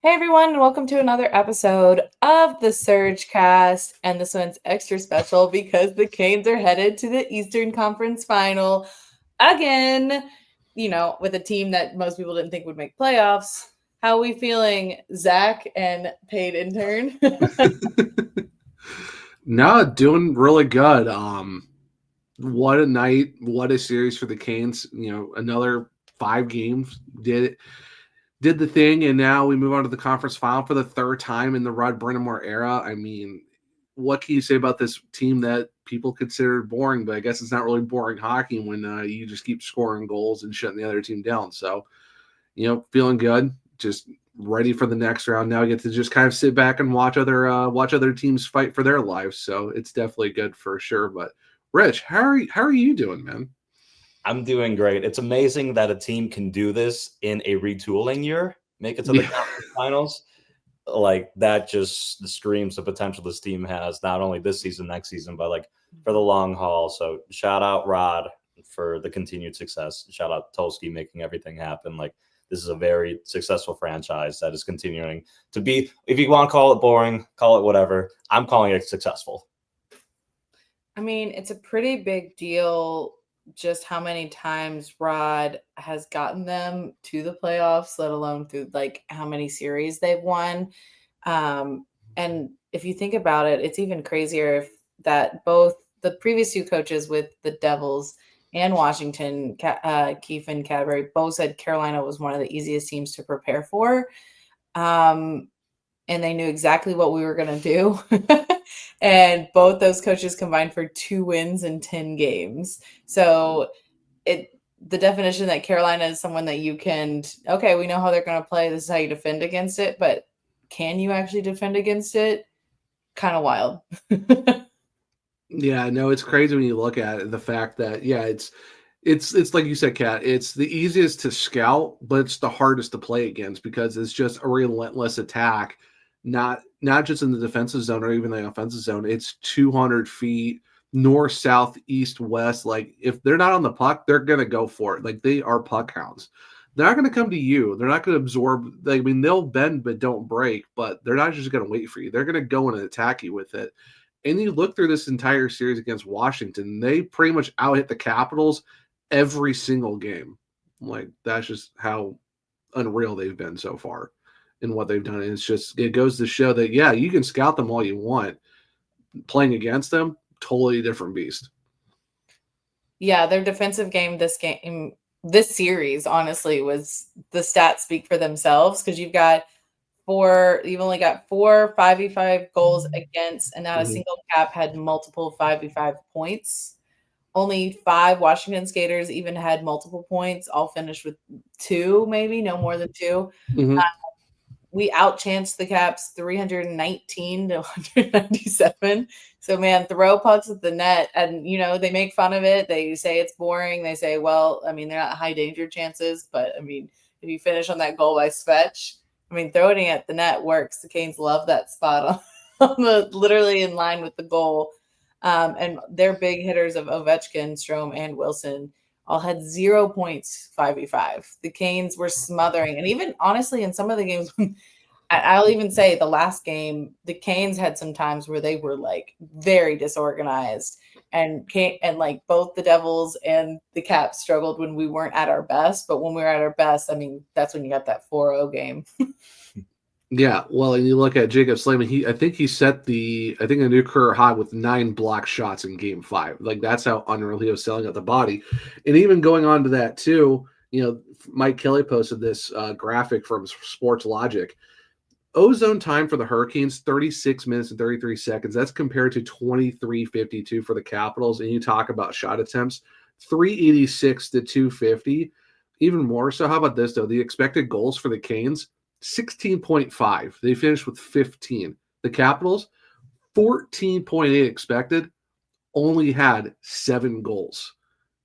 Hey everyone, and welcome to another episode of the SurgeCast. And this one's extra special because the Canes are headed to the Eastern Conference Final again, with a team that most people didn't think would make playoffs. How are we feeling, Zach and paid intern? No, doing really good. What a night, what a series for the Canes. Another 5 games did the thing, and now we move on to the conference final for the third time in the Brind'Amour era. I mean, what can you say about this team that people consider boring? But I guess it's not really boring hockey when you just keep scoring goals and shutting the other team down. So, feeling good, just ready for the next round. Now I get to just kind of sit back and watch other teams fight for their lives. So it's definitely good for sure. But Rich, how are you doing, man? I'm doing great. It's amazing that a team can do this in a retooling year, make it to the Yeah. conference finals. Like that just screams the potential this team has, not only this season, next season, but like for the long haul. So shout out Rod for the continued success. Shout out Tolsky making everything happen. Like this is a very successful franchise that is continuing to be, if you want to call it boring, call it whatever. I'm calling it successful. I mean, it's a pretty big deal just how many times Rod has gotten them to the playoffs, let alone through like how many series they've won. And if you think about it, it's even crazier if that both the previous two coaches with the Devils and Washington, Keefe and Cadbury, both said Carolina was one of the easiest teams to prepare for. Um, and they knew exactly what we were going to do. And both those coaches combined for 2 wins in 10 games. So the definition that Carolina is someone that you can, okay, we know how they're going to play. This is how you defend against it. But can you actually defend against it? Kind of wild. Yeah, no, it's crazy when you look at it. The fact that it's like you said, Kat. It's the easiest to scout, but it's the hardest to play against because it's just a relentless attack. Not just in the defensive zone or even the offensive zone. It's 200 feet north, south, east, west. Like if they're not on the puck, they're gonna go for it. Like they are puck hounds. They're not going to come to you. They're not going to absorb. I mean, they'll bend but don't break. But they're not just going to wait for you. They're going to go and attack you with it. And you look through this entire series against Washington, they pretty much out hit the Capitals every single game. Like that's just how unreal they've been so far in what they've done. And it goes to show that yeah, you can scout them all you want. Playing against them, totally different beast. Yeah, their defensive game this series, honestly, was the stats speak for themselves because you've only got 4 5v5 goals against, and not a Mm-hmm. single cap had multiple 5v5 points. Only 5 Washington skaters even had multiple points, all finished with 2, maybe, no more than 2. Mm-hmm. We outchanced the Caps 319 to 197. So man, throw pucks at the net, and they make fun of it. They say it's boring. They say, well, I mean, they're not high danger chances, but I mean, if you finish on that goal by Svech, I mean, throwing it at the net works. The Canes love that spot on the literally in line with the goal. And their big hitters of Ovechkin, Strome, and Wilson all had 0 points 5v5. The Canes were smothering. And even honestly, in some of the games, I'll even say the last game, the Canes had some times where they were like very disorganized, and like both the Devils and the Caps struggled when we weren't at our best. But when we were at our best, I mean, that's when you got that 4-0 game. Yeah, well, and you look at Jacob Slayman. I think he set a new career high with 9 block shots in Game 5. Like that's how unreal he was selling at the body, and even going on to that too. Mike Kelly posted this graphic from Sports Logic. Ozone time for the Hurricanes 36 minutes and 33 seconds. That's compared to 23:52 for the Capitals. And you talk about shot attempts, 386 to 250. Even more so. How about this though? The expected goals for the Canes 16.5. They finished with 15. The Capitals, 14.8 expected, only had 7 goals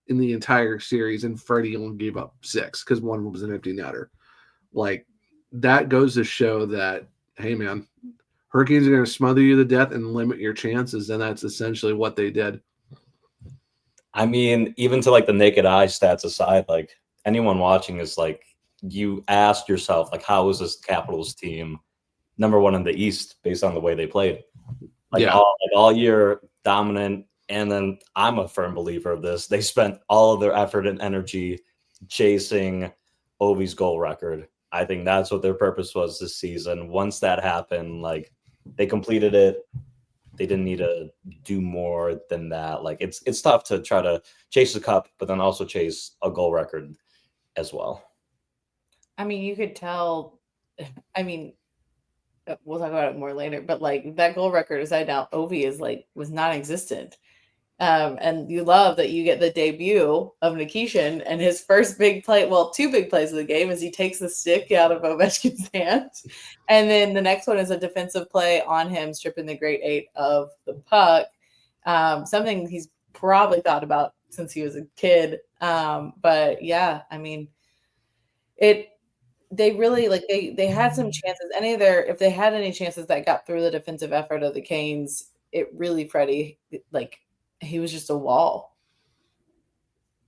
in the entire series, and Freddie only gave up 6 because one was an empty netter. Like, that goes to show that, hey, man, Hurricanes are going to smother you to death and limit your chances, and that's essentially what they did. I mean, even to like the naked eye stats aside, like anyone watching is like, you ask yourself, like, how is this Capitals team number one in the East based on the way they played? All year dominant. And then I'm a firm believer of this. They spent all of their effort and energy chasing Ovi's goal record. I think that's what their purpose was this season. Once that happened, like, they completed it. They didn't need to do more than that. Like, it's tough to try to chase the cup, but then also chase a goal record as well. I mean, you could tell. I mean, we'll talk about it more later, but like that goal record, as I doubt Ovi was non-existent. And you love that you get the debut of Nikishin and his first big play. Well, two big plays of the game is he takes the stick out of Ovechkin's hands. And then the next one is a defensive play on him, stripping the great eight of the puck. Something he's probably thought about since he was a kid. But yeah, I mean, they really they had some chances. If they had any chances that got through the defensive effort of the Canes, it really, Freddie, he was just a wall.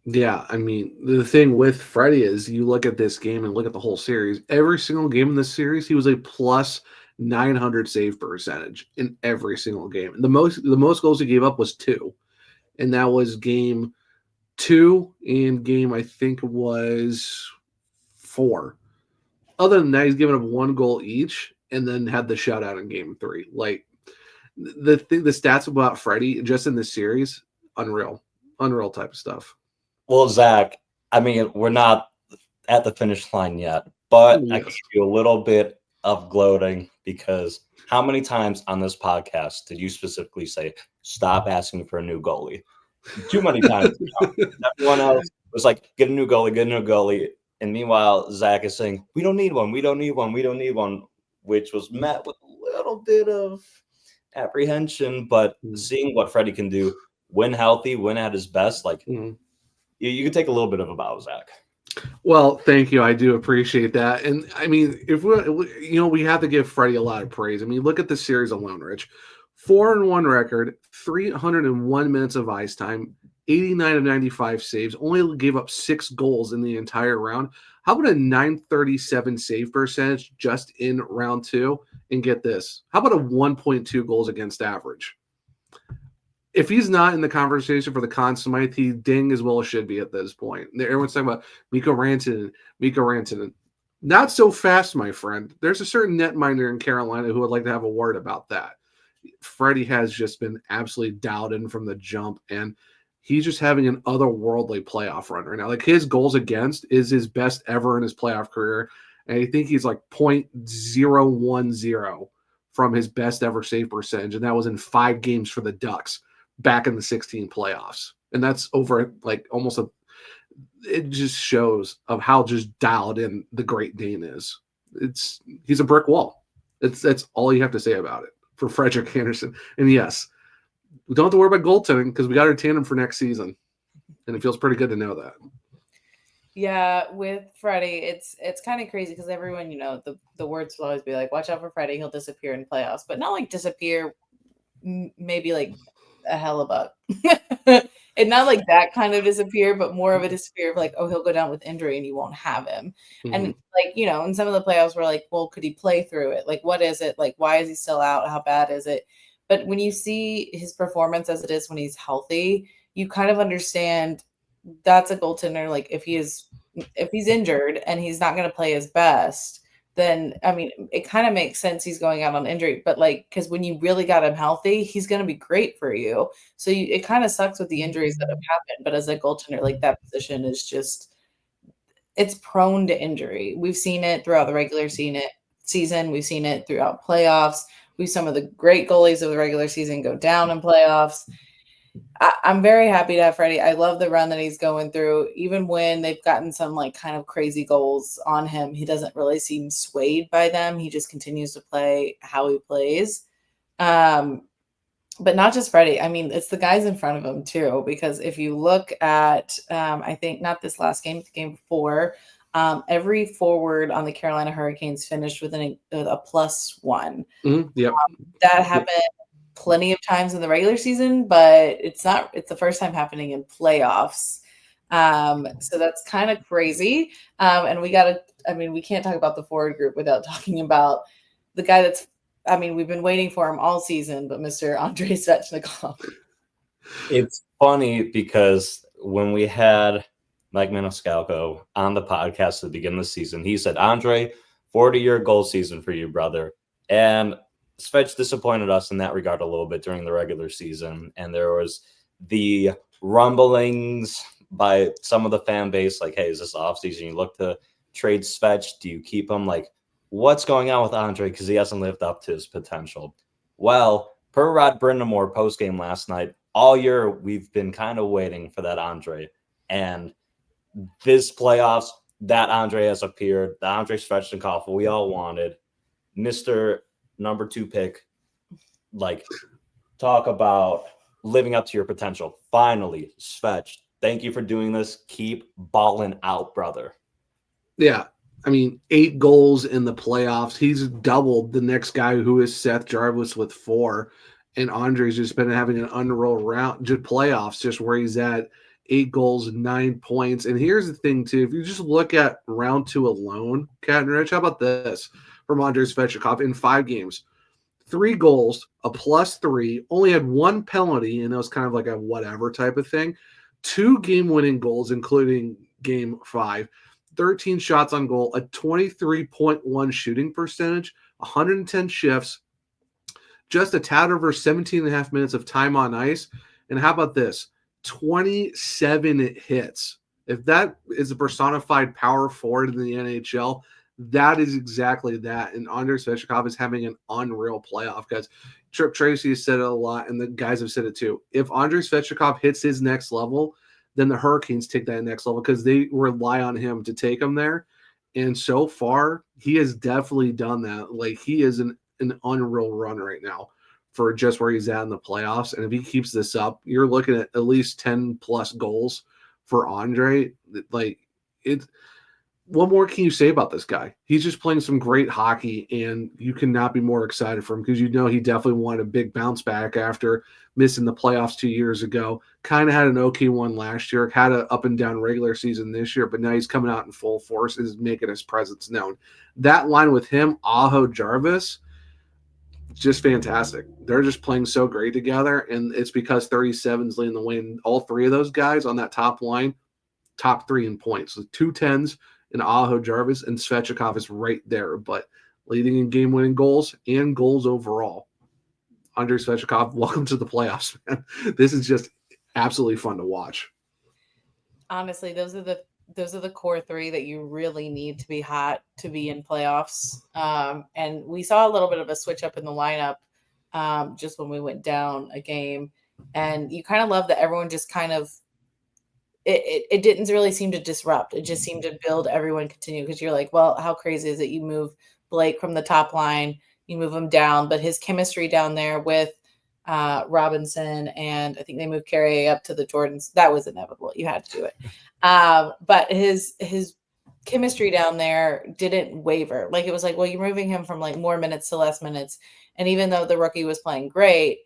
Yeah, I mean, the thing with Freddie is you look at this game and look at the whole series. Every single game in this series, he was a plus 900 save percentage in every single game. And the most goals he gave up was 2. And that was game 2 and game, I think, was 4. Other than that, he's given up 1 goal each and then had the shutout in game 3. Like, the stats about Freddie just in this series, unreal type of stuff. Well, Zach, I mean, we're not at the finish line yet, but I can give you a little bit of gloating because how many times on this podcast did you specifically say, stop asking for a new goalie? Too many times. Everyone else was like, get a new goalie. And meanwhile, Zach is saying, we don't need one, which was met with a little bit of apprehension, but seeing what Freddie can do when healthy, when at his best, like you can take a little bit of a bow, Zach. Well, thank you. I do appreciate that. And I mean, if we have to give Freddie a lot of praise. I mean, look at the series alone, Rich. 4-1 record, 301 minutes of ice time, 89 of 95 saves, only gave up 6 goals in the entire round. How about a 937 save percentage just in round 2? And get this, how about a 1.2 goals against average? If he's not in the conversation for the Conn Smythe, he dang as well should be at this point. Everyone's talking about Mikko Rantanen. Not so fast, my friend. There's a certain netminder in Carolina who would like to have a word about that. Freddie has just been absolutely dialed in from the jump, and he's just having an otherworldly playoff run right now. Like, his goals against is his best ever in his playoff career. And I think he's like 0.010 from his best ever save percentage. And that was in 5 games for the Ducks back in the 16 playoffs. And that's over like almost it just shows of how just dialed in the Great Dane is. He's a brick wall. That's all you have to say about it for Frederik Andersen. And yes, we don't have to worry about goaltending because we got to retain him for next season. And it feels pretty good to know that. Yeah, with Freddie, it's kind of crazy because everyone, the words will always be like, watch out for Freddie, he'll disappear in playoffs, but not like disappear, maybe like a hellebuck. And not like that kind of disappear, but more of a disappear of like, oh, he'll go down with injury and you won't have him. Mm-hmm. And like, in some of the playoffs we're like, well, could he play through it? Like, what is it? Like, why is he still out? How bad is it? But when you see his performance as it is when he's healthy, you kind of understand that's a goaltender. Like, if he's injured and he's not going to play his best, then, I mean, it kind of makes sense he's going out on injury. But, like, because when you really got him healthy, he's going to be great for you. So it kind of sucks with the injuries that have happened. But as a goaltender, like, that position is just – it's prone to injury. We've seen it throughout the regular season. We've seen it throughout playoffs. We've some of the great goalies of the regular season go down in playoffs. I'm very happy to have Freddie. I love the run that he's going through. Even when they've gotten some like kind of crazy goals on him, he doesn't really seem swayed by them. He just continues to play how he plays. But not just Freddie. I mean, it's the guys in front of him too, because if you look at, I think not this last game, the game before, every forward on the Carolina Hurricanes finished with a +1. Mm-hmm. Yep. That happened plenty of times in the regular season, but it's the first time happening in playoffs. So that's kind of crazy. And we can't talk about the forward group without talking about the guy we've been waiting for him all season, but Mr. Andrei Svechnikov. It's funny because when we had Mike Maniscalco on the podcast at the beginning of the season, he said, Andre, 40-year goal season for you, brother. And Svech disappointed us in that regard a little bit during the regular season. And there was the rumblings by some of the fan base, like, hey, is this offseason? You look to trade Svech. Do you keep him? Like, what's going on with Andre? Because he hasn't lived up to his potential. Well, per Rod Brind'Amour postgame last night, all year we've been kind of waiting for that Andre. And this playoffs, that Andre has appeared. The Andrei Svechnikov we all wanted. Mr. number 2 pick. Like, talk about living up to your potential. Finally, Svech, thank you for doing this. Keep balling out, brother. Yeah. I mean, 8 goals in the playoffs. He's doubled the next guy who is Seth Jarvis with 4. And Andre's just been having an unreal round, just playoffs, just where he's at 8 goals, 9 points. And here's the thing, too. If you just look at round 2 alone, Cat and Rich, how about this from Andrei Svechnikov in 5 games? 3 goals, a +3, only had 1 penalty, and it was kind of like a whatever type of thing. 2 game-winning goals, including game 5. 13 shots on goal, a 23.1 shooting percentage, 110 shifts, just a tad over 17 and a half minutes of time on ice. And how about this? 27 hits. If that is a personified power forward in the NHL, that is exactly that. And Andrei Svechnikov is having an unreal playoff, guys. Trip Tracy has said it a lot, and the guys have said it too. If Andrei Svechnikov hits his next level, then the Hurricanes take that next level because they rely on him to take them there. And so far, he has definitely done that. Like, he is an unreal run right now for just where he's at in the playoffs. And if he keeps this up, you're looking at least 10 plus goals for Andre. Like, what more can you say about this guy? He's just playing some great hockey, and you cannot be more excited for him because you know he definitely wanted a big bounce back after missing the playoffs 2 years ago. Kind of had an okay one last year, had an up and down regular season this year, but now he's coming out in full force and is making his presence known. That line with him, Aho, Jarvis, just fantastic. They're just playing so great together, and it's because 37's leading the way. And all 3 of those guys on that top line, top 3 in points. So 2 10s and Aho, Jarvis, and Svechnikov is right there, but leading in game-winning goals and goals overall. Andrei Svechnikov, welcome to the playoffs, man. This is just absolutely fun to watch. Honestly, those are the core 3 that you really need to be hot to be in playoffs. And we saw a little bit of a switch up in the lineup just when we went down a game. And you kind of love that everyone just kind of it didn't really seem to disrupt. It just seemed to build everyone continue because you're like, well, how crazy is it? You move Blake from the top line, you move him down, but his chemistry down there with Robinson, and I think they moved Carrier up to the Jordans. That was inevitable. You had to do it. But his chemistry down there didn't waver. Like, it was like, well, you're moving him from like more minutes to less minutes. And even though the rookie was playing great,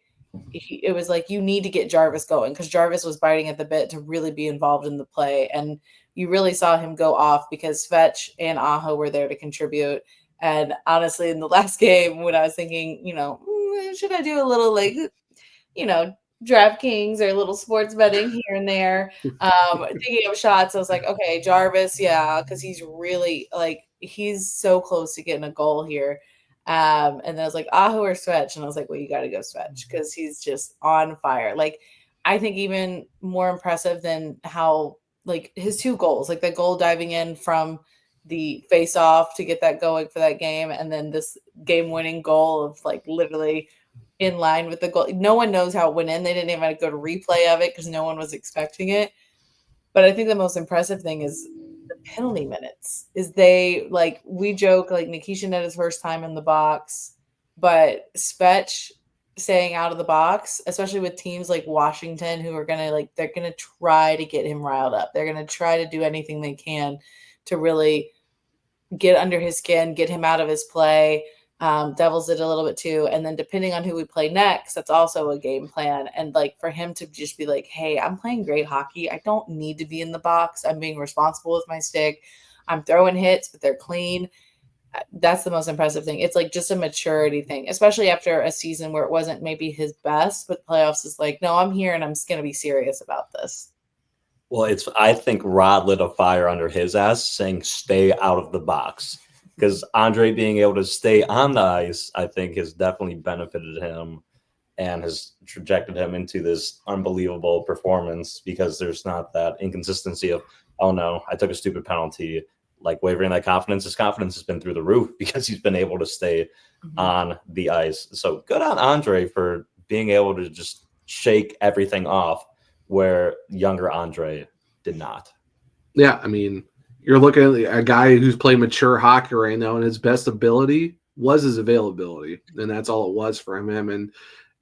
it was like, you need to get Jarvis going because Jarvis was biting at the bit to really be involved in the play. And you really saw him go off because Svech and Aho were there to contribute. And honestly, in the last game, when I was thinking, should I do a little DraftKings or a little sports betting here and there, thinking of shots, I was like, okay, Jarvis, yeah, because he's really he's so close to getting a goal here. And then I was like, Aho or Svech, and I was like, well, you got to go Svech because he's just on fire. Like, I think even more impressive than how his 2 goals, like the goal diving in from the face off to get that going for that game, and then this game-winning goal of literally in line with the goal. No one knows how it went in. They didn't even go to replay of it because no one was expecting it. But I think the most impressive thing is the penalty minutes. Is we joke Nikishin at his first time in the box, but Svech staying out of the box, especially with teams like Washington who are gonna they're gonna try to get him riled up. They're gonna try to do anything they can to really get under his skin, get him out of his play. Devils did a little bit too. And then depending on who we play next, that's also a game plan. And like for him to just be like, hey, I'm playing great hockey. I don't need to be in the box. I'm being responsible with my stick. I'm throwing hits, but they're clean. That's the most impressive thing. It's like just a maturity thing, especially after a season where it wasn't maybe his best, but playoffs is like, no, I'm here and I'm just going to be serious about this. Well, I think Rod lit a fire under his ass saying, stay out of the box. Because Andrei being able to stay on the ice, I think, has definitely benefited him and has trajected him into this unbelievable performance, because there's not that inconsistency of, oh no, I took a stupid penalty, like wavering that confidence. His confidence has been through the roof because he's been able to stay on the ice. So good on Andrei for being able to just shake everything off where younger Andrei did not. Yeah, I mean, you're looking at a guy who's playing mature hockey right now, and his best ability was his availability, and that's all it was for him. And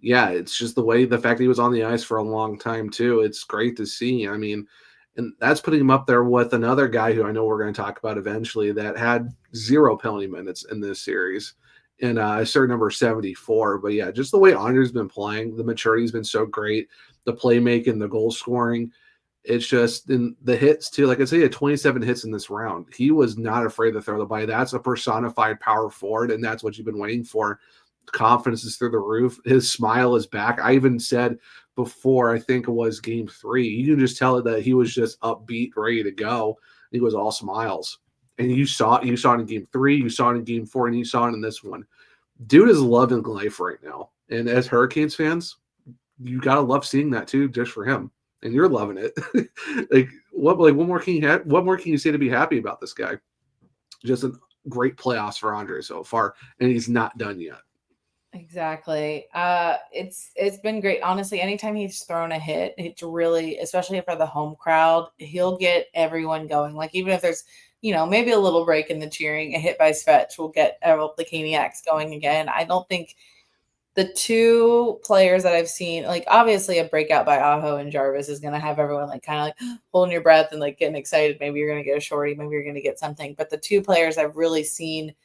yeah, it's just the fact that he was on the ice for a long time too. It's great to see. I mean, and that's putting him up there with another guy who I know we're going to talk about eventually that had 0 penalty minutes in this series, and I started number 74. But yeah, just the way Andrei's been playing, the maturity's been so great, the playmaking, the goal scoring. It's just in the hits too. Like I say, he had 27 hits in this round. He was not afraid to throw the body. That's a personified power forward, and that's what you've been waiting for. Confidence is through the roof. His smile is back. I even said before, I think it was game 3, you can just tell that he was just upbeat, ready to go. He was all smiles. And you saw it in game 3, you saw it in game 4, and you saw it in this one. Dude is loving life right now. And as Hurricanes fans, you gotta love seeing that too, just for him. And you're loving it. What more can you say to be happy about this guy? Just a great playoffs for Andrei so far, and he's not done yet. Exactly. It's been great. Honestly, anytime he's thrown a hit, it's really, especially for the home crowd, he'll get everyone going. Like even if there's, maybe a little break in the cheering, a hit by Svech will get the Caniacs going again. I don't think the two players that I've seen, like obviously a breakout by Aho and Jarvis is going to have everyone like kind of like holding your breath and like getting excited. Maybe you're going to get a shorty, maybe you're going to get something. But the two players I've really seen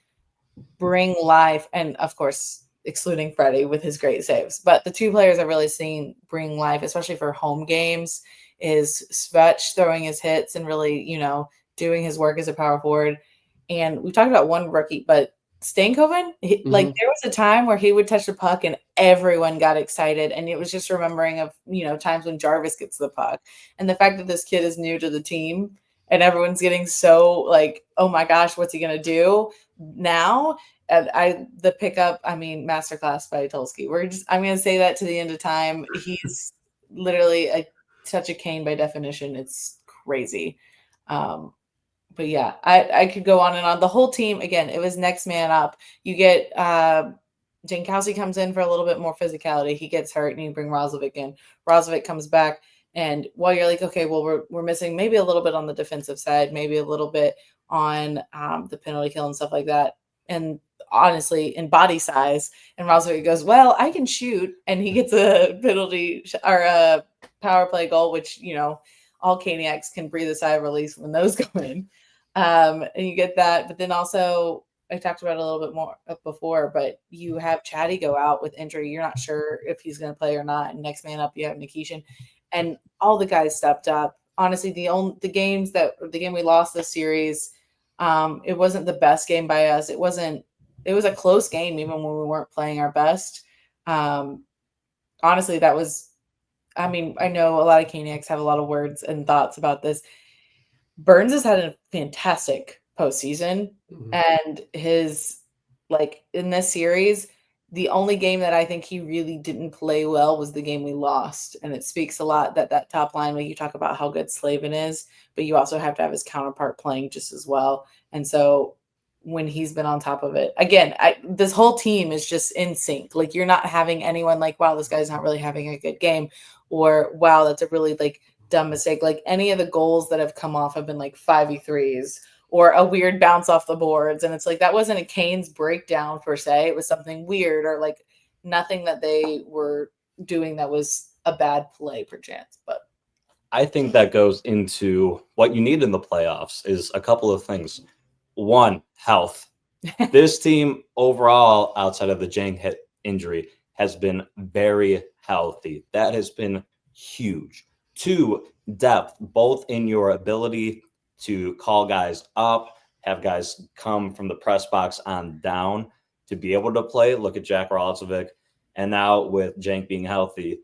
bring life, and of course, excluding Freddie with his great saves, but the two players I've really seen bring life, especially for home games, is Svech throwing his hits and really, doing his work as a power forward. And we talked about one rookie, but Stankoven, like there was a time where he would touch the puck and everyone got excited. And it was just remembering of, times when Jarvis gets the puck. And the fact that this kid is new to the team and everyone's getting so like, oh my gosh, what's he going to do now? And the pickup, masterclass by Tulsky. I'm going to say that to the end of time. He's literally such a Kane by definition. It's crazy. But yeah, I could go on and on. The whole team, again, it was next man up. You get Jankowski comes in for a little bit more physicality. He gets hurt, and you bring Roslovic in. Roslovic comes back, and while you're like, okay, well, we're missing maybe a little bit on the defensive side, maybe a little bit on the penalty kill and stuff like that. And honestly, in body size, and Roslovic goes, well, I can shoot, and he gets a penalty or a power play goal, which, all Caniacs can breathe a sigh of release when those go in. And you get that. But then also, I talked about it a little bit more before, but you have Chatty go out with injury. You're not sure if he's going to play or not. And next man up, you have Nikishin. And all the guys stepped up. Honestly, the game we lost this series, it wasn't the best game by us. It was a close game, even when we weren't playing our best. Honestly, that was, I know a lot of Caniacs have a lot of words and thoughts about this. Burns has had a fantastic postseason, and his, in this series, the only game that I think he really didn't play well was the game we lost. And it speaks a lot that top line, you talk about how good Slavin is, but you also have to have his counterpart playing just as well. And so when he's been on top of it, again, this whole team is just in sync. Like you're not having anyone like, wow, this guy's not really having a good game, or wow, that's a really dumb mistake. Like any of the goals that have come off have been 5v3s or a weird bounce off the boards. And it's that wasn't a Canes breakdown per se. It was something weird or nothing that they were doing that was a bad play perchance. But I think that goes into what you need in the playoffs is a couple of things. One, health. This team overall, outside of the Jang hit injury, has been very healthy. That has been huge. 2, depth, both in your ability to call guys up, have guys come from the press box on down to be able to play. Look at Jack Rolozovic. And now with Jank being healthy,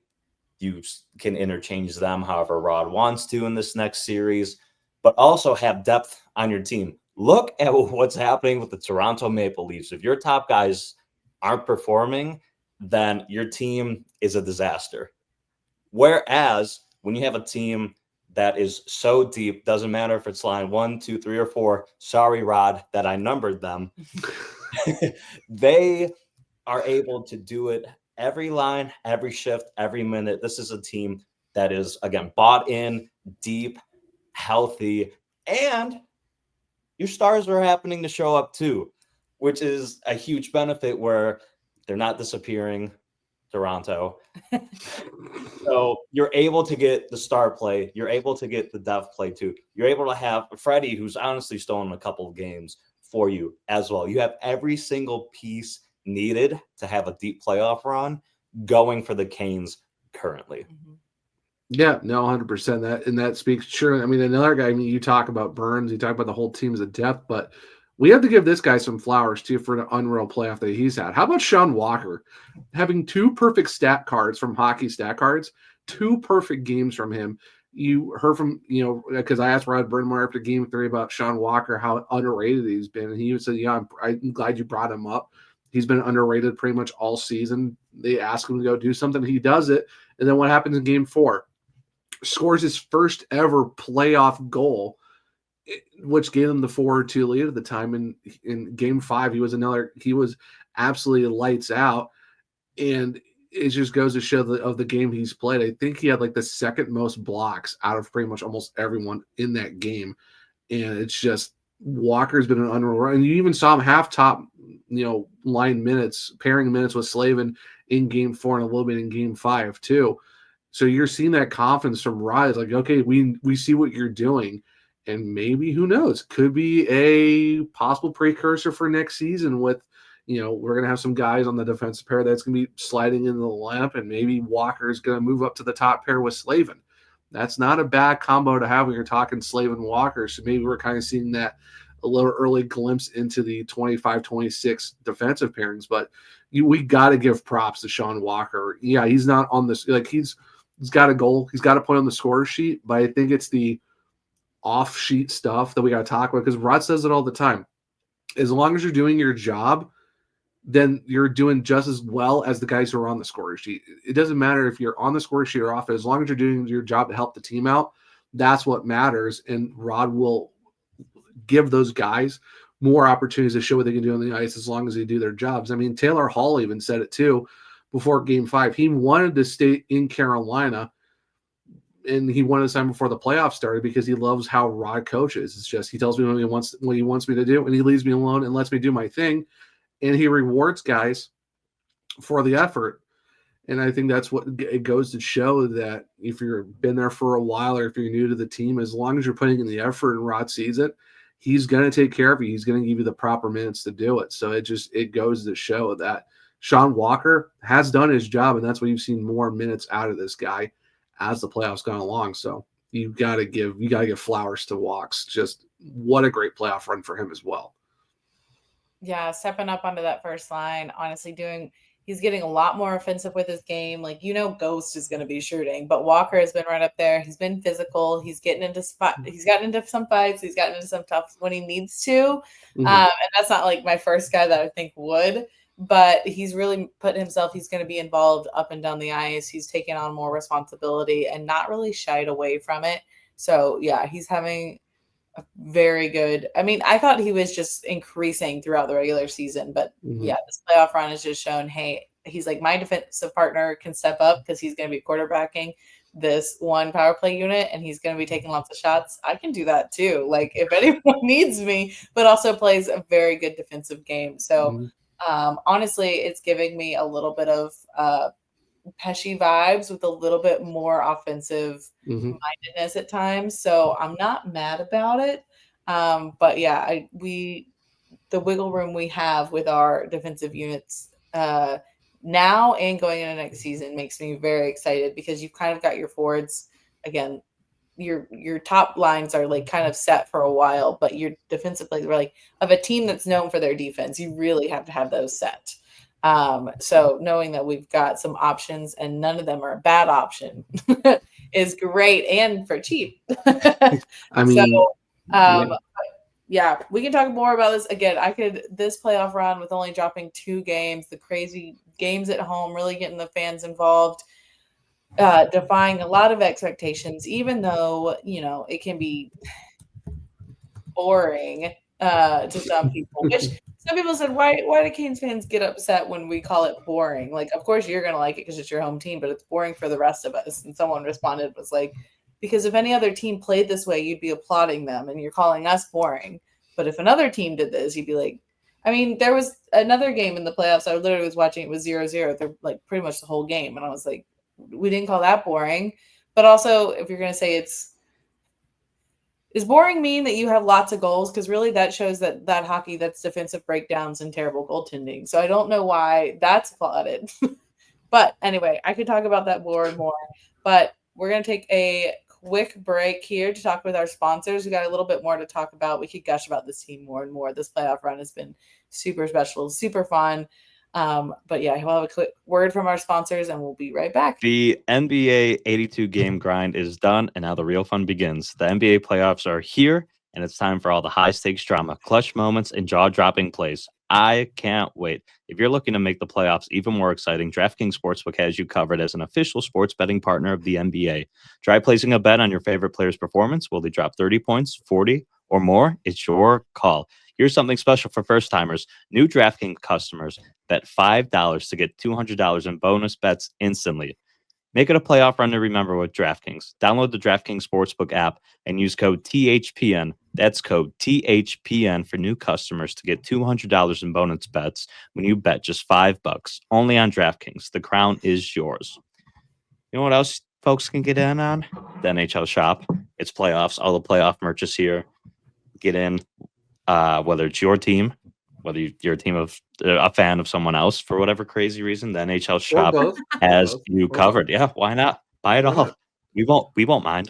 you can interchange them however Rod wants to in this next series, but also have depth on your team. Look at what's happening with the Toronto Maple Leafs. If your top guys aren't performing, then your team is a disaster. Whereas when you have a team that is so deep, doesn't matter if it's line 1, 2, 3, or 4. Sorry, Rod, that I numbered them. They are able to do it every line, every shift, every minute. This is a team that is, again, bought in, deep, healthy, and your stars are happening to show up too, which is a huge benefit where they're not disappearing, Toronto. So you're able to get the star play. You're able to get the depth play too. You're able to have Freddie, who's honestly stolen a couple of games for you as well. You have every single piece needed to have a deep playoff run going for the Canes currently. Yeah, no, 100%. That speaks true. I mean, another guy. I mean, you talk about Burns, you talk about the whole team's of depth, but we have to give this guy some flowers too for an unreal playoff that he's had. How about Sean Walker having 2 perfect stat cards from Hockey Stat Cards, 2 perfect games from him. You heard from, because I asked Rod Brind'Amour after Game 3 about Sean Walker, how underrated he's been, and he said, "Yeah, I'm glad you brought him up. He's been underrated pretty much all season. They ask him to go do something, he does it, and then what happens in Game 4? Scores his first ever playoff goal, which gave them the 4-2 lead at the time. In Game 5, he was absolutely lights out, and it just goes to show of the game he's played. I think he had like the second most blocks out of pretty much almost everyone in that game, and it's just Walker's been an unreal run. And you even saw him half top, line minutes, pairing minutes with Slavin in Game 4 and a little bit in Game 5 too. So you're seeing that confidence from Rise, like, okay, we see what you're doing, and maybe, who knows, could be a possible precursor for next season with, we're going to have some guys on the defensive pair that's going to be sliding into the lineup, and maybe Walker's going to move up to the top pair with Slavin. That's not a bad combo to have when you're talking Slavin Walker. So maybe we're kind of seeing that a little early glimpse into the 25-26 defensive pairings, but we got to give props to Sean Walker. Yeah, he's not on this, like he's got a goal. He's got a point on the score sheet, but I think it's the off-sheet stuff that we got to talk about, because Rod says it all the time. As long as you're doing your job, then you're doing just as well as the guys who are on the score sheet. It doesn't matter if you're on the score sheet or off. As long as you're doing your job to help the team out, that's what matters. And Rod will give those guys more opportunities to show what they can do on the ice as long as they do their jobs. I mean, Taylor Hall even said it too before Game 5. He wanted to stay in Carolina, and he wanted to sign before the playoffs started because he loves how Rod coaches. It's just, he tells me what he wants me to do, and he leaves me alone and lets me do my thing, and he rewards guys for the effort. And I think that's what it goes to show, that if you've been there for a while or if you're new to the team, as long as you're putting in the effort and Rod sees it, he's going to take care of you. He's going to give you the proper minutes to do it. So it goes to show that Sean Walker has done his job, and that's why you've seen more minutes out of this guy as the playoffs gone along. So you got to give flowers to Walks. Just what a great playoff run for him as well. Yeah, stepping up onto that first line, honestly he's getting a lot more offensive with his game. Like, Ghost is going to be shooting, but Walker has been right up there. He's been physical. He's getting into he's gotten into some fights. He's gotten into some tough when he needs to. Mm-hmm. And that's not like my first guy that I think would, but he's really put himself, he's going to be involved up and down the ice. He's taken on more responsibility and not really shied away from it. So yeah, he's having a very good, I mean, I thought he was just increasing throughout the regular season, but yeah, this playoff run has just shown, hey, he's like, my defensive partner can step up because he's going to be quarterbacking this one power play unit and he's going to be taking lots of shots. I can do that too. Like, if anyone needs me, but also plays a very good defensive game. So honestly, it's giving me a little bit of Pesci vibes with a little bit more offensive mindedness at times. So I'm not mad about it. But yeah, the wiggle room we have with our defensive units now and going into next season makes me very excited because you've kind of got your forwards again. Your top lines are like kind of set for a while, but your defensive plays were like of a team that's known for their defense. You really have to have those set. So knowing that we've got some options and none of them are a bad option is great and for cheap. I mean, yeah, we can talk more about this again. This playoff run with only dropping 2 games, the crazy games at home, really getting the fans involved. Defying a lot of expectations, even though, it can be boring to some people, which some people said, why do Canes fans get upset when we call it boring? Like, of course you're going to like it because it's your home team, but it's boring for the rest of us. And someone responded, was like, because if any other team played this way, you'd be applauding them and you're calling us boring. But if another team did this, you'd be like, I mean, there was another game in the playoffs. I literally was watching. It was 0-0. They're like pretty much the whole game. And I was like, we didn't call that boring. But also, if you're going to say is boring mean that you have lots of goals? Because really that shows that hockey, that's defensive breakdowns and terrible goaltending. So I don't know why that's applauded. But anyway, I could talk about that more and more. But we're going to take a quick break here to talk with our sponsors. We got a little bit more to talk about. We could gush about this team more and more. This playoff run has been super special, super fun. But yeah, we'll have a quick word from our sponsors and we'll be right back. The NBA 82 game grind is done and now the real fun begins. The NBA playoffs are here and it's time for all the high stakes drama, clutch moments, and jaw dropping plays. I can't wait. If you're looking to make the playoffs even more exciting, DraftKings Sportsbook has you covered as an official sports betting partner of the NBA. Try placing a bet on your favorite player's performance. Will they drop 30 points, 40, or more? It's your call. Here's something special for first-timers. New DraftKings customers bet $5 to get $200 in bonus bets instantly. Make it a playoff run to remember with DraftKings. Download the DraftKings Sportsbook app and use code THPN. That's code THPN for new customers to get $200 in bonus bets when you bet just $5. Only on DraftKings. The crown is yours. You know what else folks can get in on? The NHL Shop. It's playoffs. All the playoff merch is here. Get in. Whether it's your team, whether you're a fan of someone else for whatever crazy reason, the NHL Shop has you covered. Yeah, why not? Buy it all. We won't mind.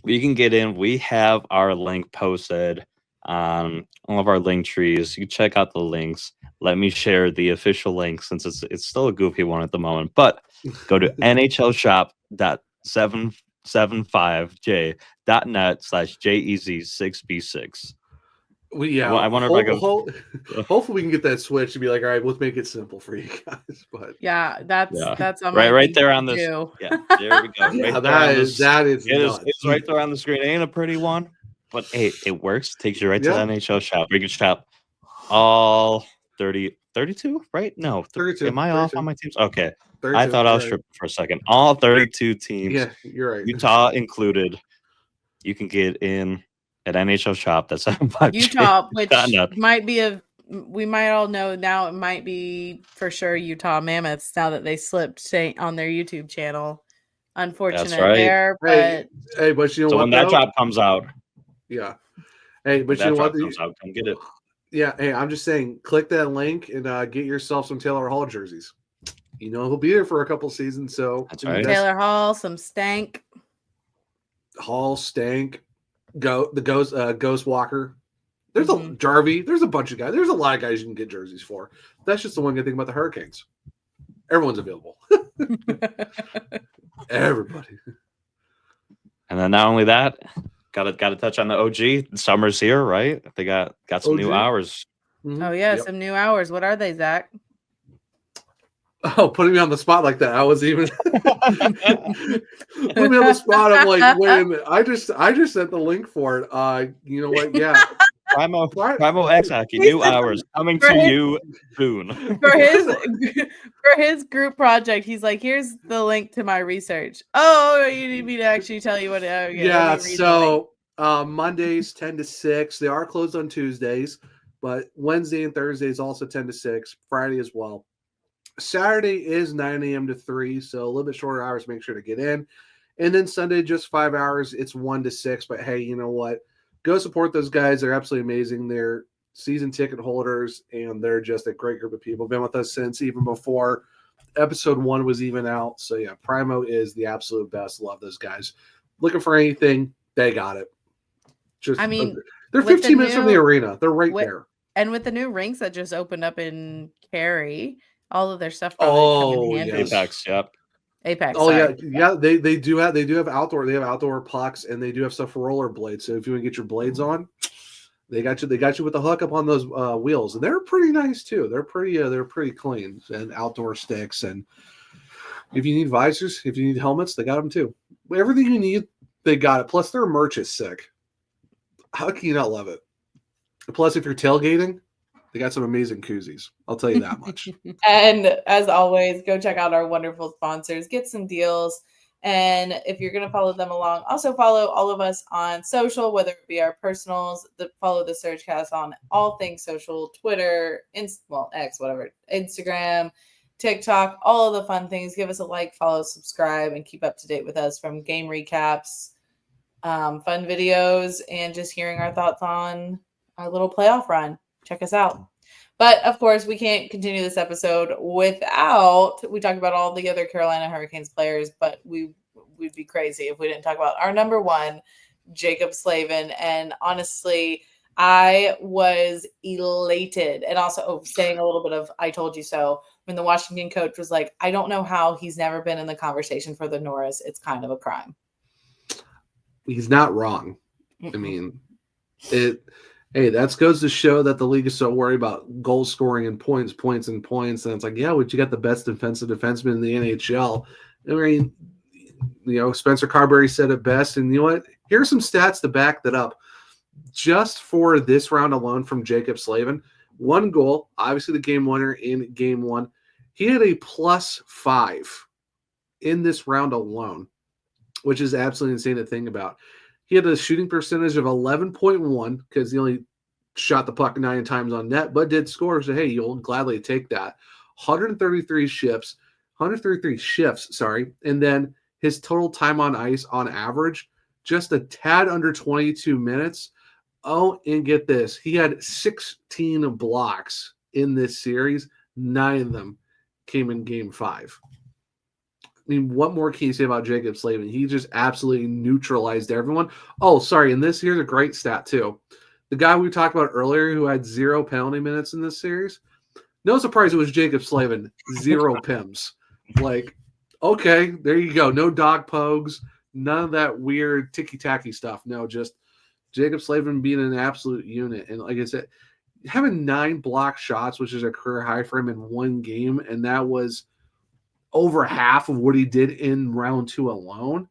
We can get in. We have our link posted on all of our link trees. You check out the links. Let me share the official link since it's still a goofy one at the moment. But go to nhlshop.75j.net/JEZ6B6. I wonder if hopefully we can get that switch to be like, all right, let's make it simple for you guys. But that's on right there on this. Yeah, there we go. That is it's right there on the screen. It ain't a pretty one, but hey, it works. Takes you right to the NHL Shop. We can shop all 32, right? No, 32. Am I 32. off on my teams? Okay. 32, I thought I was tripping for a second. All 32 teams. Yeah, you're right. Utah included. You can get in at NHL Shop. That's Utah, which might be we might all know now. It might be for sure Utah Mammoths now that they slipped on their YouTube channel. Unfortunate there, but but you know so what? When that drop comes out, yeah. Hey, but you know what? Come get it. Yeah. Hey, I'm just saying, click that link and get yourself some Taylor Hall jerseys. You know he'll be there for a couple seasons, so that's right. Taylor Hall, some Stank. Hall, Stank, Ghost Walker. There's a Jarvie. There's a bunch of guys. There's a lot of guys you can get jerseys for. That's just the one good thing about the Hurricanes. Everyone's available. Everybody. And then not only that, got to touch on the OG. Summer's here, right? They got some new hours. Mm-hmm. Oh yeah, some new hours. What are they, Zach? Oh, putting me on the spot like that. I was even put me on the spot. I'm like, wait a minute. I just sent the link for it. You know what? Yeah. Primo X Hockey, new hours coming to you soon. For his group project, he's like, here's the link to my research. Oh, you need me to actually tell you what so Mondays 10 to 6. They are closed on Tuesdays, but Wednesday and Thursday is also 10 to 6, Friday as well. Saturday is 9 a.m. to 3, so a little bit shorter hours. Make sure to get in. And then Sunday, just 5 hours. It's 1 to 6. But hey, you know what? go support those guys. They're absolutely amazing. They're season ticket holders, and they're just a great group of people. Been with us since even before episode 1 was even out. So yeah, Primo is the absolute best. Love those guys. Looking for anything, they got it. Just, I mean, they're 15 minutes from the arena. They're right there. And with the new rinks that just opened up in Cary, all of their stuff probably come in handy. Yes. Apex, yep. Apex. Oh sorry. yeah. They do have outdoor. They have outdoor pucks, and they do have stuff for rollerblades. So if you want to get your blades on, they got you. They got you with the hook up on those wheels, and they're pretty nice too. They're pretty clean, and outdoor sticks. And if you need visors, if you need helmets, they got them too. Everything you need, they got it. Plus, their merch is sick. How can you not love it? Plus, if you're tailgating, they got some amazing koozies. I'll tell you that much. And as always, go check out our wonderful sponsors, get some deals. And if you're going to follow them along, also follow all of us on social, whether it be our personals, follow the SurgeCast on all things social, Twitter, X, whatever, Instagram, TikTok, all of the fun things. Give us a like, follow, subscribe, and keep up to date with us from game recaps, fun videos, and just hearing our thoughts on our little playoff run. Check us out. But of course, we can't continue this episode without we talk about all the other Carolina Hurricanes players, but we'd be crazy if we didn't talk about our number one, Jacob Slavin. And honestly, I was elated, and also saying a little bit of I told you so when the Washington coach was like, I don't know how he's never been in the conversation for the Norris. It's kind of a crime. He's not wrong. I mean, Hey, that goes to show that the league is so worried about goal scoring and points. And it's like, yeah, but you got the best defensive defenseman in the NHL. I mean, Spencer Carberry said it best. And you know what? Here's some stats to back that up. Just for this round alone from Jacob Slavin, 1 goal, obviously the game winner in game 1. He had a +5 in this round alone, which is absolutely insane to think about. He had a shooting percentage of 11.1 because he only shot the puck 9 times on net, but did score. So, hey, you'll gladly take that. 133 shifts, and then his total time on ice on average, just a tad under 22 minutes. Oh, and get this. He had 16 blocks in this series. 9 of them came in game 5. I mean, what more can you say about Jacob Slavin? He just absolutely neutralized everyone. Oh, sorry. And here's a great stat, too. The guy we talked about earlier who had 0 penalty minutes in this series, no surprise it was Jacob Slavin. 0 PIMs. Like, okay, there you go. No dog pogs. None of that weird ticky-tacky stuff. No, just Jacob Slavin being an absolute unit. And like I said, having 9 block shots, which is a career high for him in 1 game, and that was over half of what he did in round 2 alone.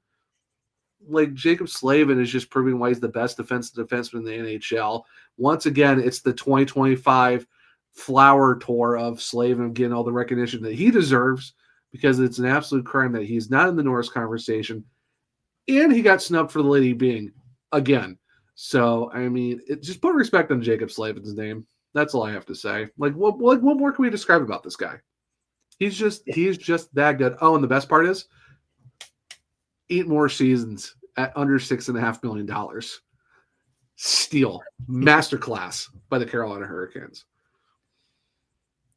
Like, Jacob Slavin is just proving why he's the best defensive defenseman in the NHL. Once again, it's the 2025 flower tour of Slavin getting all the recognition that he deserves, because it's an absolute crime that he's not in the Norris conversation. And he got snubbed for the Lady Byng again. So, I mean, just put respect on Jacob Slavin's name. That's all I have to say. Like, what more can we describe about this guy? He's just that good. Oh, and the best part is 8 more seasons at under $6.5 million. Steal. Masterclass by the Carolina Hurricanes.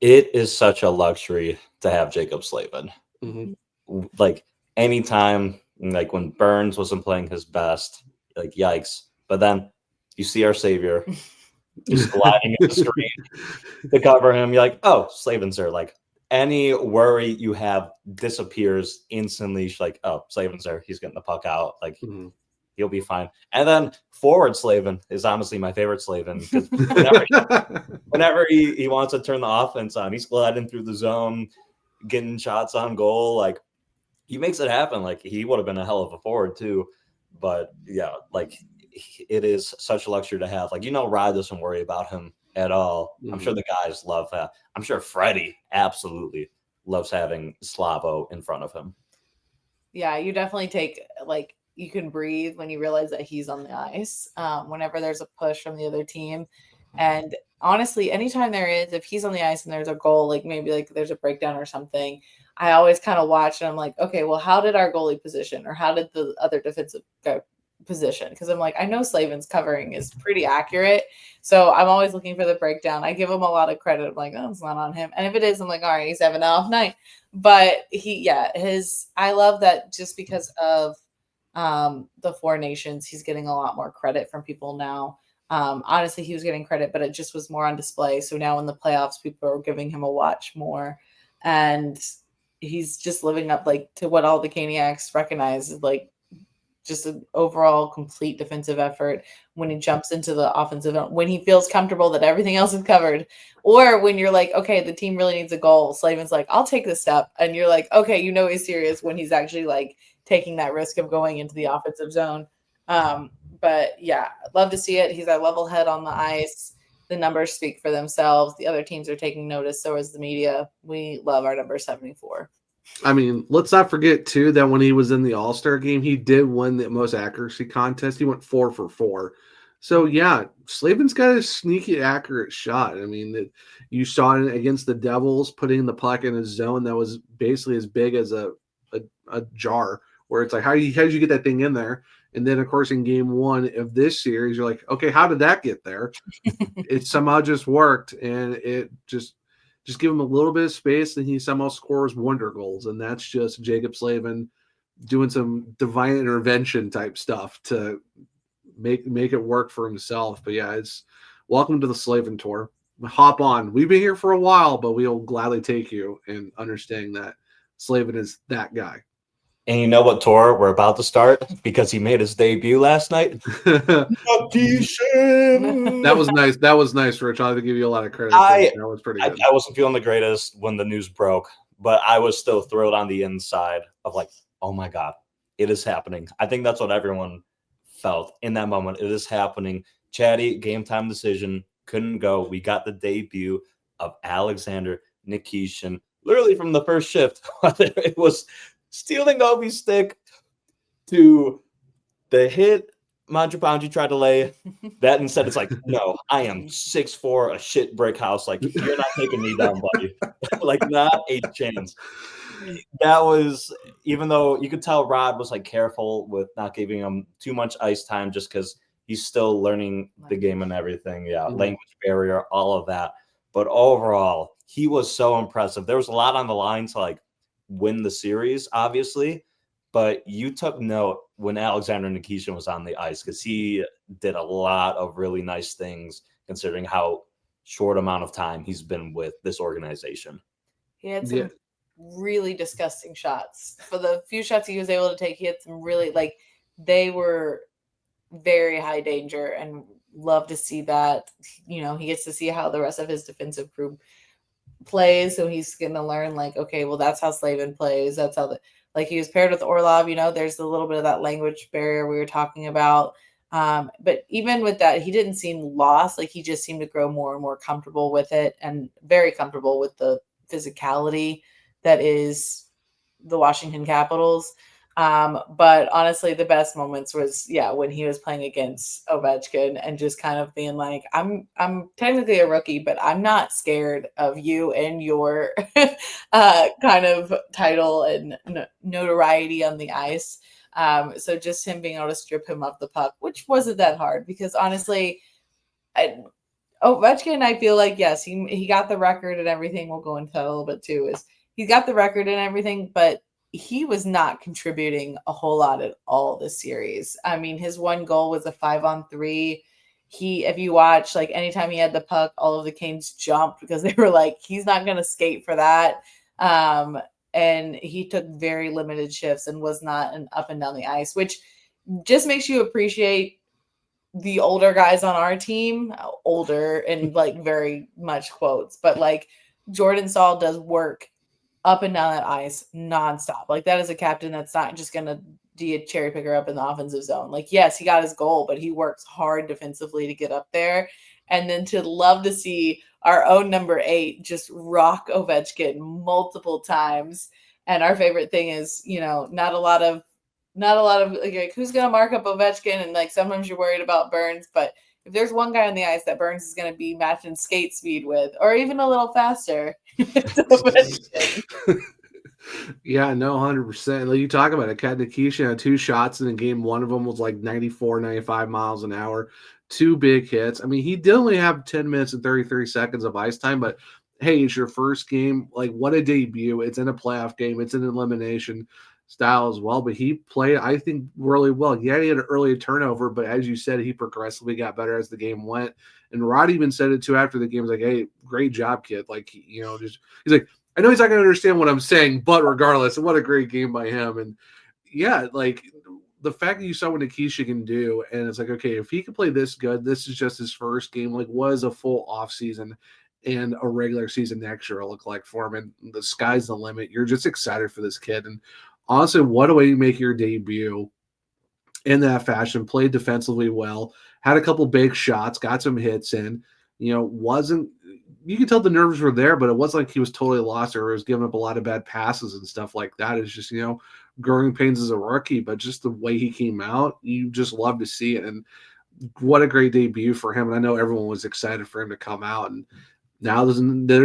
It is such a luxury to have Jacob Slavin. Mm-hmm. Like, anytime, like when Burns wasn't playing his best, like, yikes. But then you see our savior just gliding in the screen to cover him. You're like, oh, Slavin's there. Like, any worry you have disappears instantly. She's like, oh, Slavin's there. He's getting the puck out. Like, he'll be fine. And then forward Slavin is honestly my favorite Slavin, because whenever he wants to turn the offense on, he's gliding through the zone, getting shots on goal. Like, he makes it happen. Like, he would have been a hell of a forward too. But yeah, like, it is such a luxury to have. Like, Rod doesn't worry about him at all. I'm sure the guys love that. I'm sure Freddie absolutely loves having Slavo in front of him. Yeah, you definitely take, like, you can breathe when you realize that he's on the ice whenever there's a push from the other team. And honestly, anytime there is, if he's on the ice and there's a goal, like maybe like there's a breakdown or something, I always kind of watch and I'm like, okay, well, how did our goalie position, or how did the other defensive position because I'm like, I know Slavin's covering is pretty accurate. So I'm always looking for the breakdown. I give him a lot of credit. I'm like, oh, it's not on him. And if it is, I'm like, all right, he's having an off night. But I love that just because of the Four Nations, he's getting a lot more credit from people now. Honestly, he was getting credit, but it just was more on display. So now in the playoffs, people are giving him a watch more. And he's just living up like to what all the Caniacs recognize, like just an overall complete defensive effort when he jumps into the offensive, when he feels comfortable that everything else is covered, or when you're like, okay, the team really needs a goal. Slavin's like, I'll take this step. And you're like, okay, he's serious when he's actually like taking that risk of going into the offensive zone. But yeah, I'd love to see it. He's a level head on the ice. The numbers speak for themselves. The other teams are taking notice. So is the media. We love our number 74. I mean, let's not forget, too, that when he was in the All-Star game, he did win the most accuracy contest. He went 4 for 4. So, yeah, Slavin's got a sneaky accurate shot. I mean, you saw it against the Devils, putting the puck in a zone that was basically as big as a jar, where it's like, how did you get that thing in there? And then, of course, in game 1 of this series, you're like, okay, how did that get there? It somehow just worked, and it just give him a little bit of space, and he somehow scores wonder goals. And that's just Jaccob Slavin doing some divine intervention type stuff to make it work for himself. But yeah, it's welcome to the Slavin tour. Hop on. We've been here for a while, but we'll gladly take you in understanding that Slavin is that guy. And you know what tour we're about to start because he made his debut last night? Nikishin! That was nice. That was nice, Rich. I have to give you a lot of credit. That was pretty good. I wasn't feeling the greatest when the news broke, but I was still thrilled on the inside of like, oh my God, it is happening. I think that's what everyone felt in that moment. It is happening. Chatty, game time decision, couldn't go. We got the debut of Alexander Nikishin, literally from the first shift. It was stealing Obi's stick to the hit Mandrapanji tried to lay that. Instead, it's like, no, I am 6'4", a shit brick house. Like, you're not taking me down, buddy. Like, not a chance. That was, even though you could tell Rod was like careful with not giving him too much ice time just because he's still learning the game and everything. Yeah, language barrier, all of that. But overall, he was so impressive. There was a lot on the line to like win the series, obviously, but you took note when Alexander Nikishin was on the ice because he did a lot of really nice things considering how short amount of time he's been with this organization. He had some really disgusting shots. For the few shots he was able to take, he had some really, like, they were very high danger, and love to see that. He gets to see how the rest of his defensive crew plays, so he's going to learn like, okay, well, that's how Slavin plays. That's how like he was paired with Orlov, there's a little bit of that language barrier we were talking about. But even with that, he didn't seem lost. Like, he just seemed to grow more and more comfortable with it, and very comfortable with the physicality that is the Washington Capitals. But honestly, the best moments was, when he was playing against Ovechkin and just kind of being like, I'm technically a rookie, but I'm not scared of you and your kind of title and notoriety on the ice. So just him being able to strip him of the puck, which wasn't that hard, because honestly, Ovechkin, I feel like, yes, he got the record and everything. We'll go into that a little bit too, is he's got the record and everything, but he was not contributing a whole lot at all this series. I mean, his one goal was a 5-on-3. If you watch, like, anytime he had the puck, all of the Canes jumped because they were like, he's not going to skate for that. And he took very limited shifts and was not an up and down the ice, which just makes you appreciate the older guys on our team, older and like very much quotes, but like Jordan Staal does work up and down that ice nonstop. Like, that is a captain that's not just going to be a cherry picker up in the offensive zone. Like, yes, he got his goal, but he works hard defensively to get up there. And then to love to see our own number 8 just rock Ovechkin multiple times. And our favorite thing is, not a lot of like, who's going to mark up Ovechkin? And like, sometimes you're worried about Burns, but if there's one guy on the ice that Burns is going to be matching skate speed with, or even a little faster, it's Ovechkin. Yeah, no, 100%. Like you talk about it, Kat Nikishin had 2 shots in the game. One of them was like 94, 95 miles an hour. 2 big hits. I mean, he did only have 10 minutes and 33 seconds of ice time, but hey, it's your first game. Like, what a debut. It's in a playoff game. It's an elimination style as well, but he played, I think, really well. Yeah, he had an early turnover, but as you said, he progressively got better as the game went. And Rod even said it too after the game. He was like, hey, great job, kid. Like, just he's like, I know he's not going to understand what I'm saying, but regardless, what a great game by him. And yeah, like the fact that you saw what Nikishin can do, and it's like, okay, if he can play this good, this is just his first game. Like, was a full off season and a regular season next year will look like for him, and the sky's the limit. You're just excited for this kid. And honestly, what a way to make your debut in that fashion. Played defensively well, had a couple big shots, got some hits in. Wasn't, you could tell the nerves were there, but it wasn't like he was totally lost or was giving up a lot of bad passes and stuff like that. It's just, growing pains as a rookie, but just the way he came out, you just love to see it. And what a great debut for him. And I know everyone was excited for him to come out. And now there's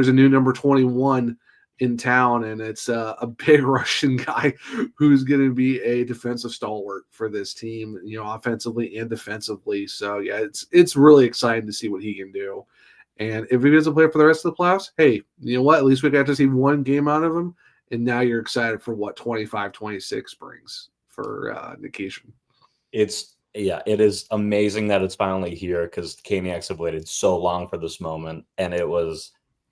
a new number 21 in town, and it's a big Russian guy who's going to be a defensive stalwart for this team, offensively and defensively. So yeah, it's really exciting to see what he can do. And if he doesn't play for the rest of the playoffs, hey, you know what? At least we got to see one game out of him, and now you're excited for what 25-26 brings for Nikishin. It is amazing that it's finally here, because the Caniacs have waited so long for this moment, and it was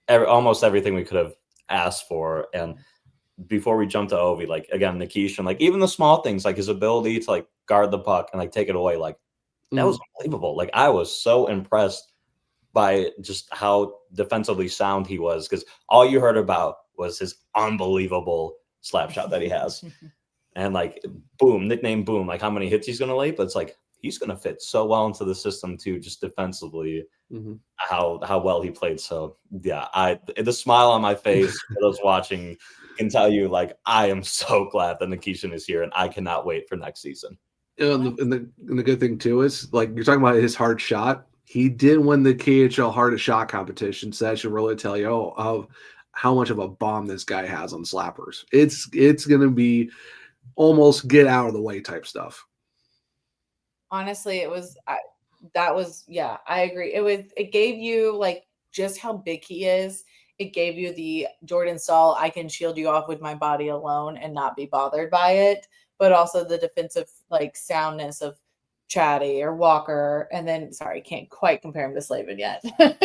almost everything we could have asked for. And before we jump to Ovi, like again, Nikishin, like even the small things, like his ability to like guard the puck and like take it away, like that was unbelievable. Like I was so impressed by just how defensively sound he was, because all you heard about was his unbelievable slap shot that he has. And like, boom, nickname Boom, like how many hits he's going to lay, but it's like, he's going to fit so well into the system too, just defensively, how well he played. So yeah, the smile on my face for those watching can tell you, like, I am so glad that Nikishin is here, and I cannot wait for next season. And the good thing too is, like, you're talking about his hard shot. He did win the KHL hardest shot competition, so that should really tell you how much of a bomb this guy has on slappers. It's going to be almost get out of the way type stuff. Honestly, I agree. It gave you like just how big he is. It gave you the Jordan Staal, I can shield you off with my body alone and not be bothered by it, but also the defensive like soundness of Chatty or Walker. And then, sorry, can't quite compare him to Slavin yet. And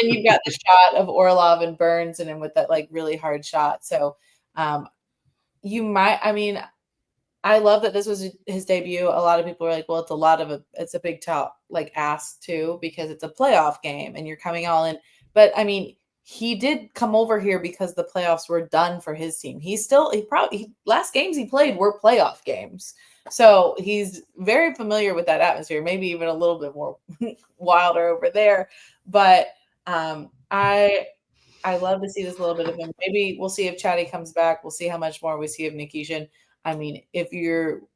you've got the shot of Orlov and Burns and him with that like really hard shot. So I love that this was his debut. A lot of people are like, well, it's a big top like ask too, because it's a playoff game and you're coming all in. But I mean, he did come over here because the playoffs were done for his team. Last games he played were playoff games. So he's very familiar with that atmosphere, maybe even a little bit more wilder over there. But I love to see this little bit of him. Maybe we'll see if Chatty comes back. We'll see how much more we see of Nikishin. I mean,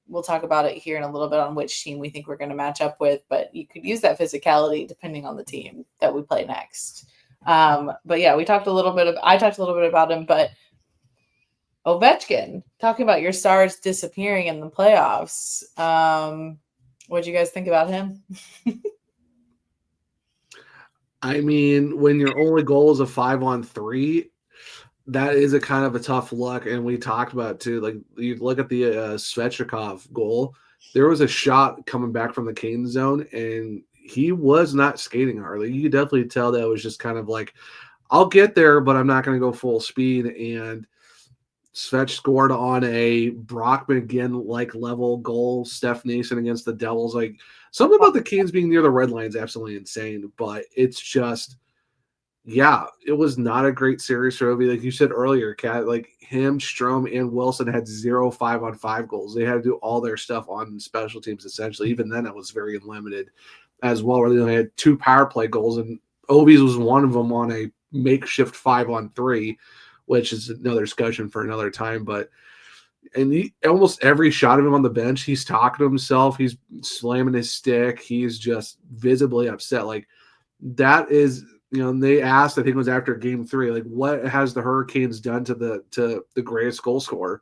we'll talk about it here in a little bit on which team we think we're going to match up with, but you could use that physicality depending on the team that we play next. But yeah, I talked a little bit about him, but Ovechkin, talking about your stars disappearing in the playoffs. What do you guys think about him? I mean, when your only goal is a 5-on-3, that is a kind of a tough look. And we talked about it too. Like, you look at the Svechnikov goal, there was a shot coming back from the Kane zone, and he was not skating hardly. You could definitely tell that it was just kind of like, I'll get there, but I'm not going to go full speed. And Svech scored on a Brock McGinn-like level goal. Steph Nason against the Devils. Like, something about the Canes being near the red line is absolutely insane, but it's just, yeah, it was not a great series for Ovi. Like you said earlier, Kat, like him, Strome, and Wilson had 0 5-on-5 goals. They had to do all their stuff on special teams, essentially. Even then, it was very limited as well, where they only had 2 power play goals, and Ovi's was one of them on a makeshift 5-on-3, which is another discussion for another time. But almost every shot of him on the bench, he's talking to himself. He's slamming his stick. He's just visibly upset. Like, that is and they asked, I think it was after game 3, like, what has the Hurricanes done to the greatest goal scorer?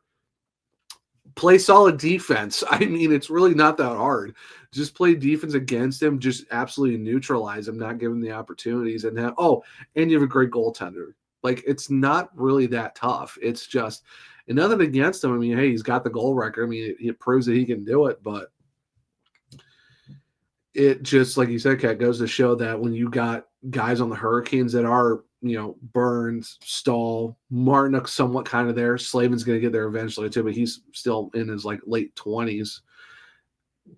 Play solid defense. I mean, it's really not that hard. Just play defense against him. Just absolutely neutralize him, not give him the opportunities. And then, and you have a great goaltender. Like, it's not really that tough. It's just, and nothing against him. I mean, hey, he's got the goal record. I mean, it proves that he can do it. But it just, like you said, Kat, goes to show that when you got guys on the Hurricanes that are, Burns, Stahl, Martinook somewhat kind of there. Slavin's going to get there eventually too, but he's still in his late 20s.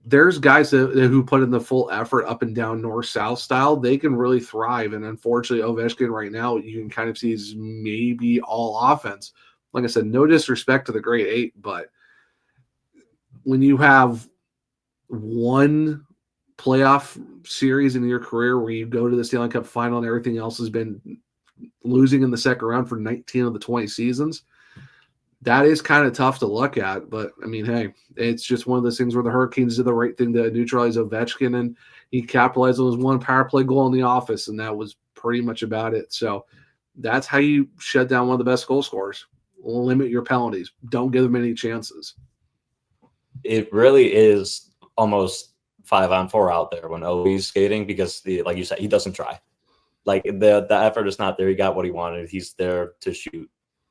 There's guys who put in the full effort up and down north-south style. They can really thrive. And unfortunately, Ovechkin right now, you can kind of see is maybe all offense. Like I said, no disrespect to the great 8, but when you have one playoff series in your career where you go to the Stanley Cup final and everything else has been losing in the second round for 19 of the 20 seasons, that is kind of tough to look at. But I mean, hey, it's just one of those things where the Hurricanes did the right thing to neutralize Ovechkin, and he capitalized on his one power play goal in the office, and that was pretty much about it. So that's how you shut down one of the best goal scorers. Limit your penalties. Don't give them any chances. It really is almost 5-on-4 out there when Ovi's skating, because like you said, he doesn't try. Like the effort is not there. He got what he wanted. He's there to shoot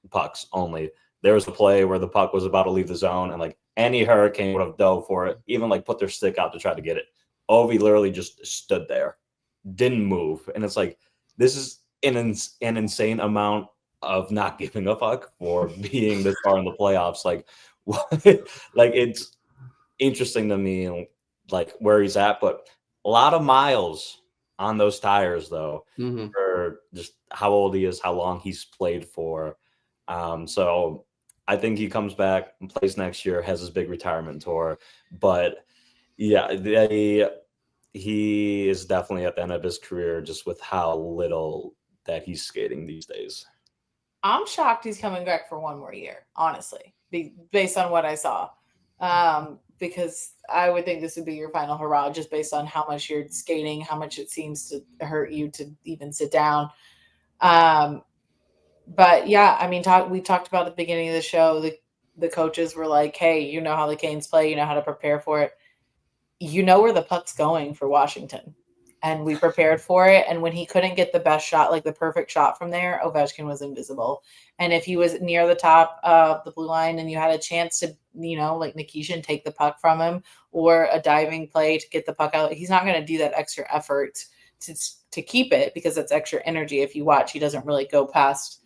pucks only. There was a play where the puck was about to leave the zone, and like any Hurricane would have dove for it, even like put their stick out to try to get it. Ovi literally just stood there, didn't move, and it's like, this is an insane amount of not giving a fuck for being this far in the playoffs. Like, what? Like, it's interesting to me, like where he's at, but a lot of miles on those tires, though, for just how old he is, how long he's played for. So I think he comes back and plays next year, has his big retirement tour. But yeah, he is definitely at the end of his career, just with how little that he's skating these days. I'm shocked he's coming back for one more year, honestly, based on what I saw. Because I would think this would be your final hurrah, just based on how much you're skating, how much it seems to hurt you to even sit down. But yeah, I mean, we talked about at the beginning of the show, the coaches were like, hey, you know how the Canes play, you know how to prepare for it. You know where the puck's going for Washington. And we prepared for it. And when he couldn't get the best shot, like the perfect shot from there, Ovechkin was invisible. And if he was near the top of the blue line and you had a chance to, like Nikishin, take the puck from him, or a diving play to get the puck out, he's not going to do that extra effort to keep it, because that's extra energy. If you watch, he doesn't really go past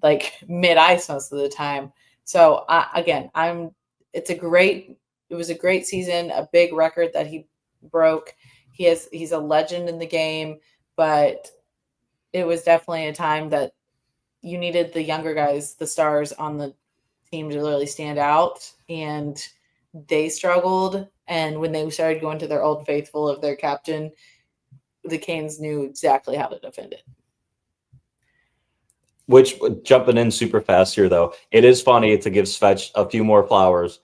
like mid-ice most of the time. So it was a great season, a big record that he broke. He's a legend in the game, but it was definitely a time that you needed the younger guys, the stars on the team, to really stand out, and they struggled. And when they started going to their old faithful of their captain, the Canes knew exactly how to defend it. Which, jumping in super fast here, though, it is funny to give Svech a few more flowers.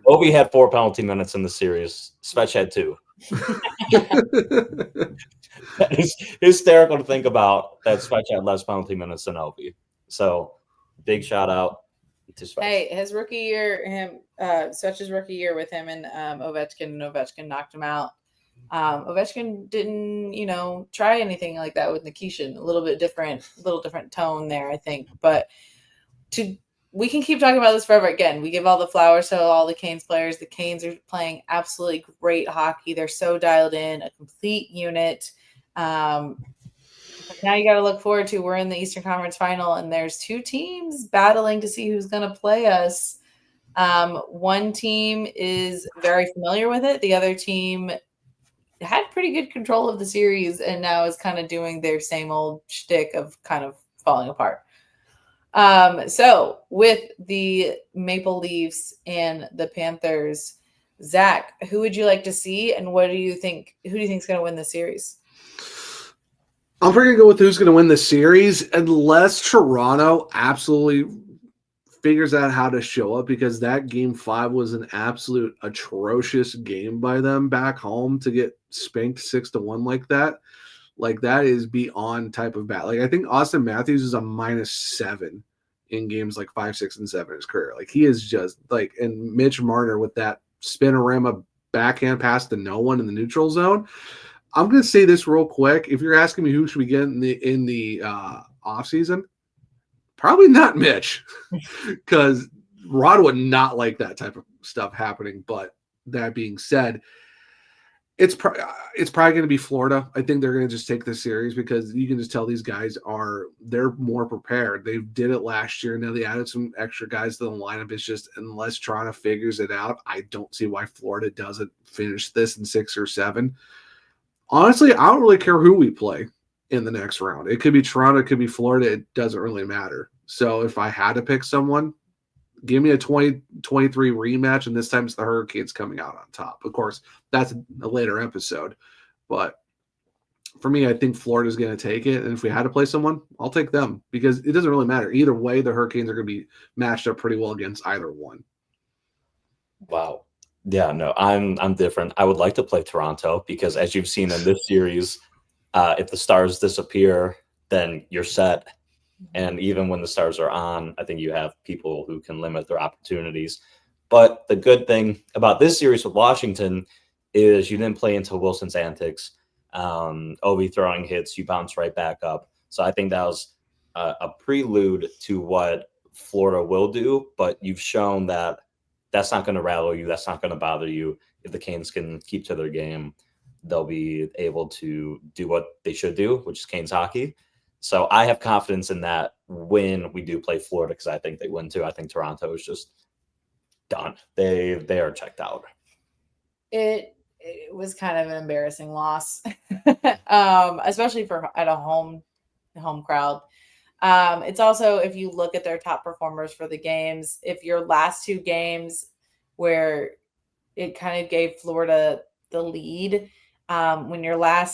Ovi had 4 penalty minutes in the series. Svech had 2. That is hysterical to think about, that Svech had less penalty minutes than Ovi. So, big shout out to Svech. Hey, his rookie year, Svech's rookie year with him and Ovechkin knocked him out. Ovechkin didn't, try anything like that with Nikishin. A little different tone there, I think. But we can keep talking about this forever. Again, we give all the flowers to all the Canes players. The Canes are playing absolutely great hockey. They're so dialed in, a complete unit. Now you got to look forward to, we're in the Eastern Conference Final, and there's 2 teams battling to see who's going to play us. One team is very familiar with it. The other team had pretty good control of the series and now is kind of doing their same old shtick of kind of falling apart. So with the Maple Leafs and the Panthers, Zach, who would you like to see, and who do you think is going to win the series? I'm probably going to go with who's going to win the series, unless Toronto absolutely figures out how to show up, because that game 5 was an absolute atrocious game by them back home to get spanked 6-1 like that. Like, that is beyond type of bad. Like, I think Austin Matthews is a -7 in games like 5, 6, and 7 in his career. Like, he is just like, and Mitch Marner with that spinorama backhand pass to no one in the neutral zone. I'm going to say this real quick. If you're asking me who should we get in the offseason, probably not Mitch, because Rod would not like that type of stuff happening. But that being said, it's probably going to be Florida. I think they're going to just take this series because you can just tell these guys they're more prepared. They did it last year. Now they added some extra guys to the lineup. It's just, unless Toronto figures it out, I don't see why Florida doesn't finish this in 6 or 7. Honestly, I don't really care who we play in the next round. It could be Toronto, it could be Florida. It doesn't really matter. So if I had to pick someone, give me a 2023 rematch, and this time it's the Hurricanes coming out on top. Of course, that's a later episode. But for me, I think Florida's going to take it. And if we had to play someone, I'll take them, because it doesn't really matter. Either way, the Hurricanes are going to be matched up pretty well against either one. Wow. Yeah, no, I'm different. I would like to play Toronto because, as you've seen in this series, if the Stars disappear, then you're set. And even when the Stars are on, I think you have people who can limit their opportunities. But the good thing about this series with Washington is you didn't play into Wilson's antics. Ovi throwing hits, you bounce right back up. So I think that was a prelude to what Florida will do. But you've shown that that's not going to rattle you. That's not going to bother you. If the Canes can keep to their game, they'll be able to do what they should do, which is Canes hockey. So I have confidence in that when we do play Florida, because I think they win too. I think Toronto is just done. They are checked out. It was kind of an embarrassing loss, especially at a home crowd. It's also, if you look at their top performers for the games, if your last 2 games where it kind of gave Florida the lead, when your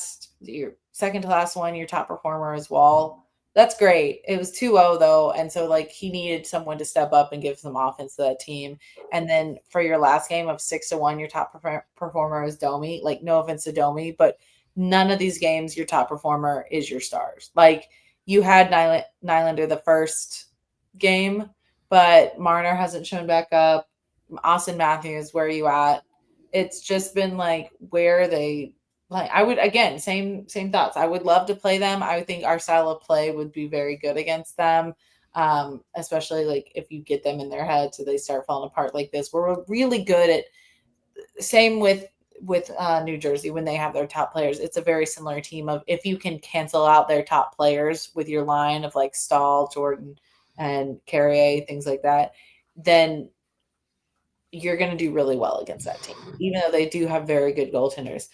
second to last one, your top performer as well, that's great. It was 2-0 though. And so like he needed someone to step up and give some offense to that team. And then for your last game of 6-1, your top performer is Domi. Like, no offense to Domi, but none of these games, your top performer is your Stars. Like, you had Nylander the first game, but Marner hasn't shown back up. Austin Matthews, where are you at? It's just been like, where are they? Like, I would, again, same thoughts. I would love to play them. I would think our style of play would be very good against them, especially like if you get them in their head so they start falling apart like this. We're really good at, same with New Jersey when they have their top players. It's a very similar team of, if you can cancel out their top players with your line of like Stahl, Jordan, and Carrier, things like that, then you're going to do really well against that team, even though they do have very good goaltenders.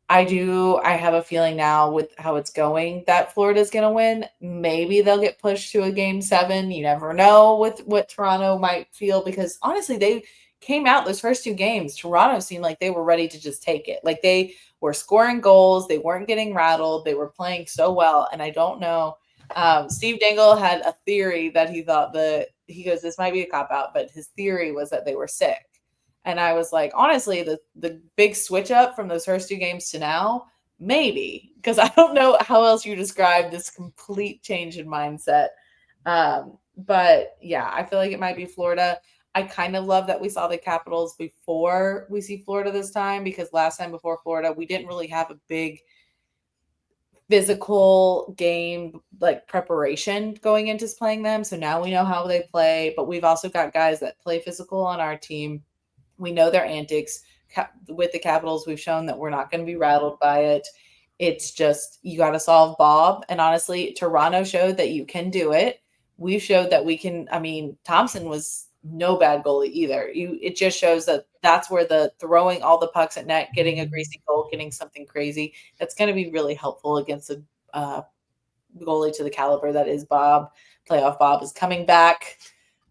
I have a feeling now with how it's going that Florida's going to win. Maybe they'll get pushed to a game 7. You never know with what Toronto might feel, because honestly, they came out those first 2 games. Toronto seemed like they were ready to just take it. Like, they were scoring goals. They weren't getting rattled. They were playing so well. And I don't know. Steve Dangle had a theory that he thought he goes, this might be a cop-out, but his theory was that they were sick. And I was like, honestly, the big switch up from those first 2 games to now, maybe, because I don't know how else you describe this complete change in mindset. But yeah, I feel like it might be Florida. I kind of love that we saw the Capitals before we see Florida this time, because last time before Florida, we didn't really have a big physical game like preparation going into playing them. So now we know how they play, but we've also got guys that play physical on our team. We know their antics. With the Capitals, we've shown that we're not going to be rattled by it. It's just, you got to solve Bob. And honestly, Toronto showed that you can do it. We've showed that we can. I mean, Thompson was no bad goalie either. It just shows that that's where the throwing all the pucks at net, getting a greasy goal, getting something crazy, that's going to be really helpful against a goalie to the caliber that is Bob. Playoff Bob is coming back.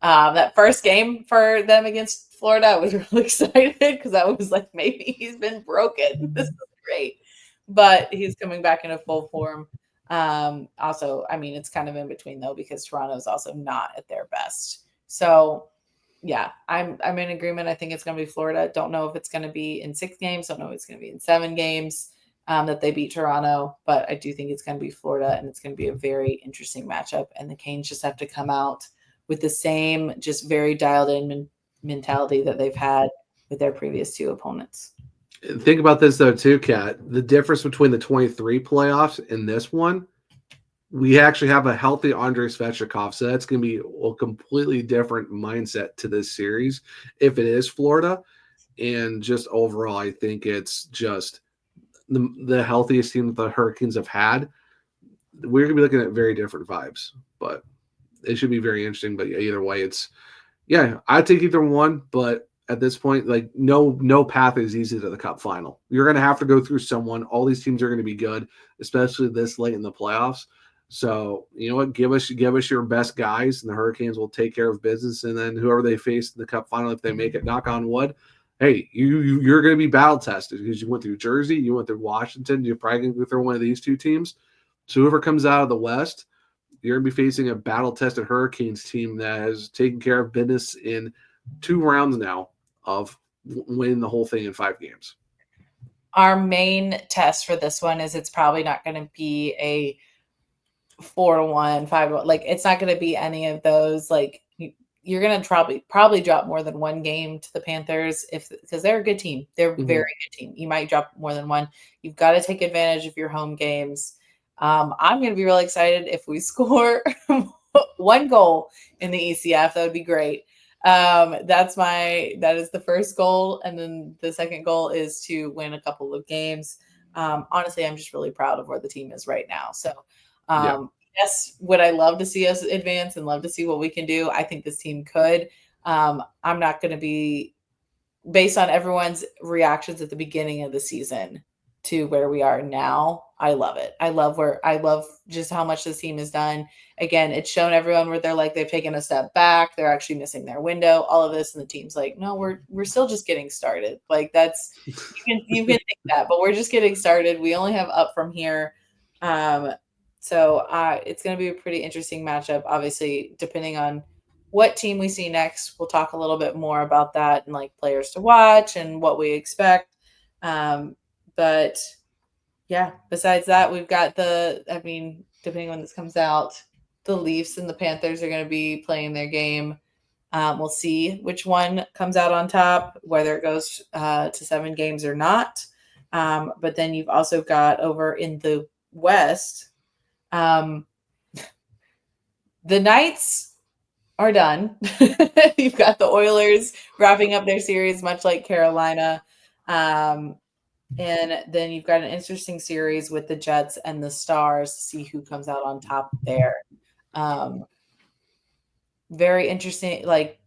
That first game for them against Florida, I was really excited because I was like, maybe he's been broken. This is great. But he's coming back in a full form. Also, I mean, it's kind of in between though, because Toronto is also not at their best. So yeah, I'm in agreement. I think it's going to be Florida. Don't know if it's going to be in 6 games. Don't know if it's going to be in 7 games. that they beat Toronto, but I do think it's going to be Florida, and it's going to be a very interesting matchup. And the Canes just have to come out with the same, just very dialed in mentality that they've had with their previous two opponents. Think about this though too, Kat. The difference between the 23 playoffs and this one, we actually have a healthy Andrei Svechnikov, so that's going to be a completely different mindset to this series if it is Florida. And just overall, I think it's just the healthiest team that the Hurricanes have had. We're going to be looking at very different vibes, but it should be very interesting. But either way, I'd take either one, but at this point, like no path is easy to the Cup final. You're going to have to go through someone. All these teams are going to be good, especially this late in the playoffs. So you know what? Give us your best guys, and the Hurricanes will take care of business. And then whoever they face in the Cup final, if they make it, knock on wood, hey, you're going to be battle tested because you went through Jersey, you went through Washington. You're probably going to go through one of these two teams. So whoever comes out of the West, you're going to be facing a battle-tested Hurricanes team that has taken care of business in 2 rounds now of winning the whole thing in 5 games. Our main test for this one is it's probably not going to be a 4-1, 5-1. Like, it's not going to be any of those. Like, you're going to probably drop more than 1 game to the Panthers because they're a good team. They're a very good team. You might drop more than 1. You've got to take advantage of your home games. I'm going to be really excited if we score 1 goal in the ECF. That would be great. That is the first goal. And then the second goal is to win a couple of games. Honestly, I'm just really proud of where the team is right now. So, yes, would I love to see us advance and love to see what we can do? I think this team could. I'm not going to be based on everyone's reactions at the beginning of the season to where we are now. I love it. I love just how much this team has done. Again, it's shown everyone where they're like, they've taken a step back. They're actually missing their window, all of this. And the team's like, no, we're still just getting started. Like that's, you can think that, but we're just getting started. We only have up from here. So it's going to be a pretty interesting matchup, obviously, depending on what team we see next. We'll talk a little bit more about that and like players to watch and what we expect. But yeah, besides that, we've got depending when this comes out, the Leafs and the Panthers are going to be playing their game. We'll see which one comes out on top, whether it goes to 7 games or not. But then you've also got over in the West, the Knights are done. You've got the Oilers wrapping up their series, much like Carolina. And then you've got an interesting series with the Jets and the Stars to see who comes out on top there. Very interesting. Like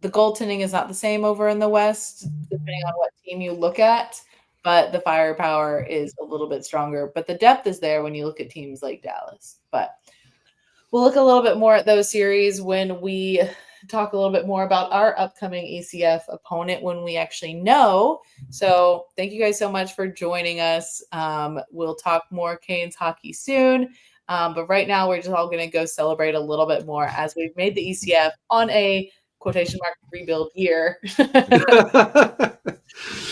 the goaltending is not the same over in the West, depending on what team you look at, but the firepower is a little bit stronger. But the depth is there when you look at teams like Dallas. But we'll look a little bit more at those series when we talk a little bit more about our upcoming ECF opponent when we actually know. So thank you guys so much for joining us. We'll talk more Canes hockey soon. But right now we're just all going to go celebrate a little bit more as we've made the ECF on a quotation mark rebuild year.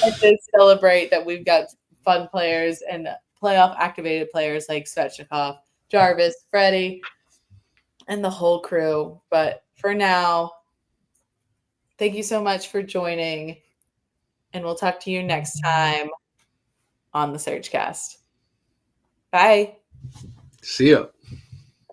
And to celebrate that we've got fun players and playoff activated players like Svechnikov, Jarvis, Freddie, and the whole crew. But for now, thank you so much for joining, and we'll talk to you next time on the SurgeCast. Bye. See ya.